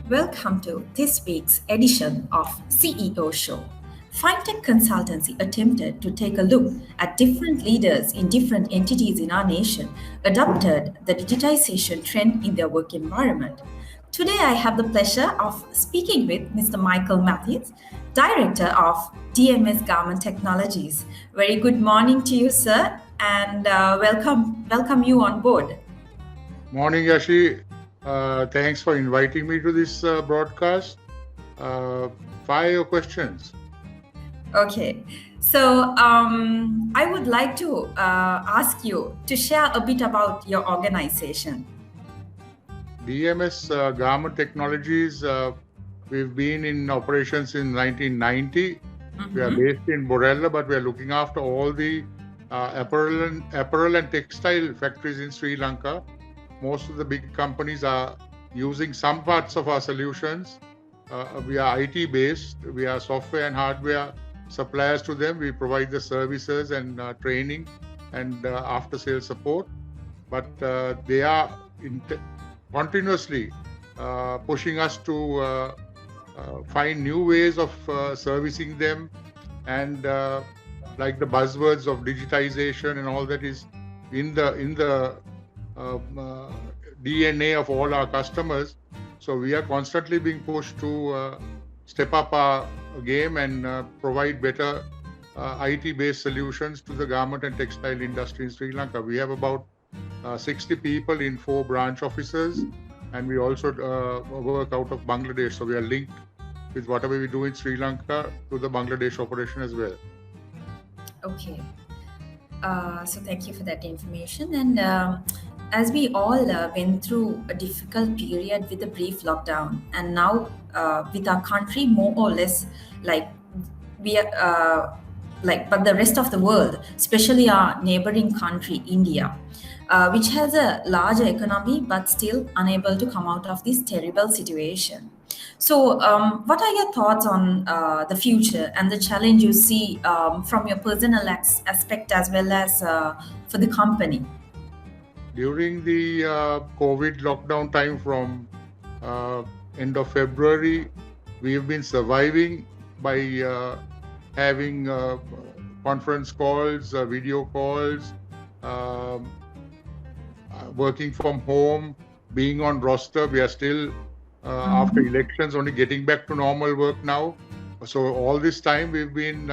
Welcome to this week's edition of CEO Show. Fintech Consultancy attempted to take a look at different leaders in different entities in our nation adopted the digitization trend in their work environment. Today, I have the pleasure of speaking with Mr. Michael Matthysz, Director of DMS Garment Technologies. Very good morning to you, sir, and welcome you on board. Morning, Yashi. Thanks for inviting me to this broadcast. Fire your questions. Okay, so I would like to ask you to share a bit about your organization. DMS Garment Technologies, we've been in operation since 1990. We are based in Borella, but we are looking after all the apparel and textile factories in Sri Lanka. Most of the big companies are using some parts of our solutions. We are IT based. We are software and hardware suppliers to them. We provide the services and training and after sales support. But they are continuously pushing us to find new ways of servicing them, and like the buzzwords of digitization and all that is in the DNA of all our customers. So we are constantly being pushed to step up our game and provide better IT-based solutions to the garment and textile industry in Sri Lanka. We have about 60 people in 4 branch offices, and we also work out of Bangladesh. So we are linked with whatever we do in Sri Lanka to the Bangladesh operation as well. Okay. So thank you for that information. And as we all went through a difficult period with a brief lockdown, and now with our country more or less like we are but the rest of the world, especially our neighboring country India, which has a larger economy but still unable to come out of this terrible situation. So, what are your thoughts on the future and the challenge you see from your personal aspect as well as for the company? During the COVID lockdown time from end of February, we have been surviving by having conference calls, video calls, working from home, being on roster. We are still after elections only getting back to normal work now. So all this time we've been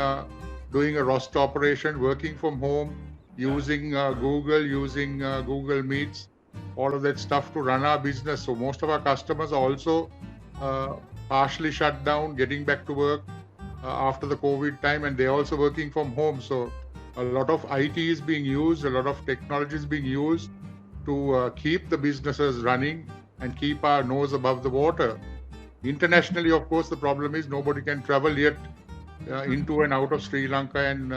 doing a roster operation, working from home, using Google, using Google Meets, all of that stuff to run our business. So most of our customers are also partially shut down, getting back to work after the COVID time, and they're also working from home. So a lot of IT is being used, a lot of technology is being used to keep the businesses running and keep our nose above the water. Internationally, of course, the problem is nobody can travel yet into and out of Sri Lanka, and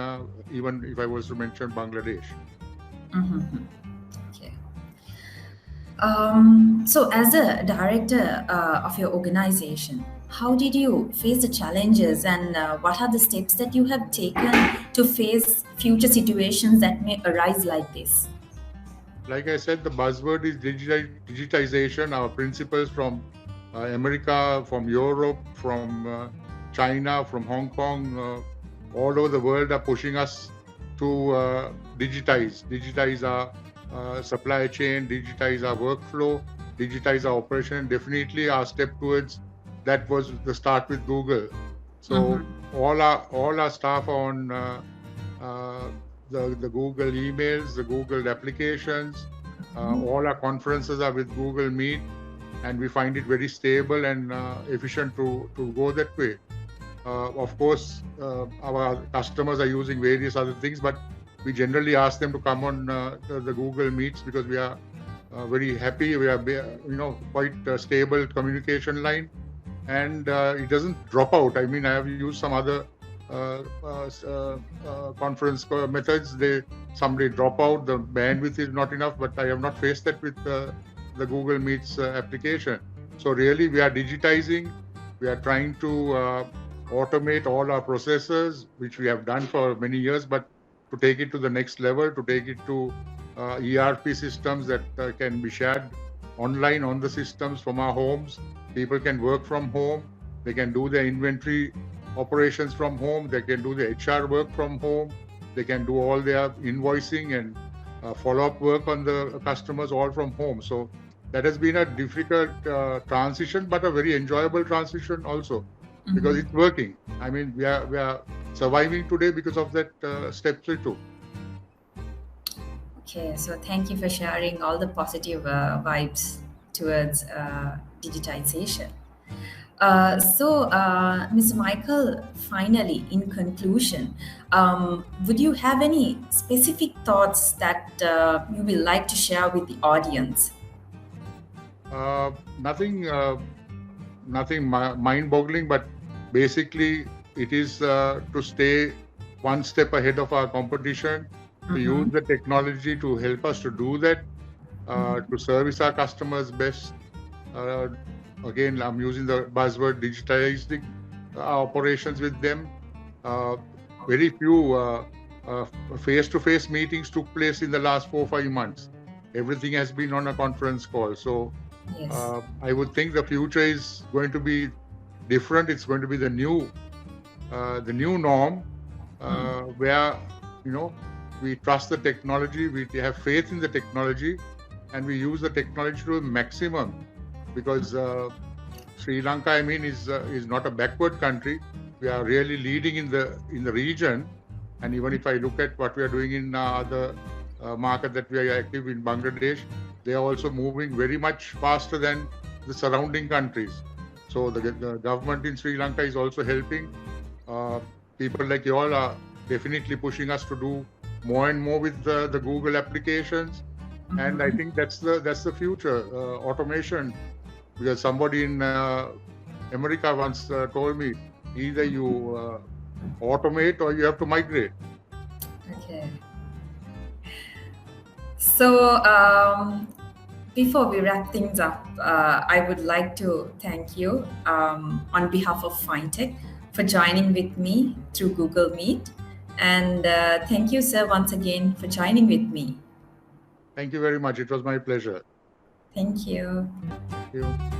even if I was to mention Bangladesh. Okay. So, as a director of your organization, how did you face the challenges, and what are the steps that you have taken to face future situations that may arise like this? Like I said, the buzzword is digitization. Our principles from America, from Europe, from China, from Hong Kong, all over the world are pushing us to digitize our supply chain, digitize our workflow, digitize our operation. Definitely our step towards that was the start with Google. So all our staff on the Google emails, the Google applications, all our conferences are with Google Meet, and we find it very stable and efficient to go that way. Of course, our customers are using various other things, but we generally ask them to come on the Google Meets because we are very happy. We are, quite a stable communication line, and it doesn't drop out. I mean, I have used some other conference methods. Somebody drop out, the bandwidth is not enough, but I have not faced that with the Google Meets application. So really, we are digitizing. We are trying to automate all our processes, which we have done for many years, but to take it to the next level, to take it to ERP systems that can be shared online on the systems from our homes. People can work from home. They can do their inventory operations from home. They can do the HR work from home. They can do all their invoicing and follow-up work on the customers all from home. So that has been a difficult transition, but a very enjoyable transition also, because it's working. I mean, we are surviving today because of that steps we took. Okay, so thank you for sharing all the positive vibes towards digitization. Mr. Michael, finally, in conclusion, would you have any specific thoughts that you will like to share with the audience? Nothing mind-boggling, but basically it is to stay one step ahead of our competition, to use the technology to help us to do that, to service our customers best. Again, I'm using the buzzword digitizing operations with them. Very few face-to-face meetings took place in the last 4 or 5 months. Everything has been on a conference call. So Yes. I would think the future is going to be different. It's going to be the new norm, where we trust the technology, we have faith in the technology, and we use the technology to the maximum. Because Sri Lanka, I mean, is not a backward country. We are really leading in the region. And even if I look at what we are doing in other market that we are active in Bangladesh, they are also moving very much faster than the surrounding countries. So the government in Sri Lanka is also helping. People like you all are definitely pushing us to do more and more with the Google applications. And I think that's the future, automation. Because somebody in America once told me, either you automate or you have to migrate. Okay. So, before we wrap things up, I would like to thank you on behalf of FineTech for joining with me through Google Meet. And thank you, sir, once again for joining with me. Thank you very much. It was my pleasure. Thank you. Thank you.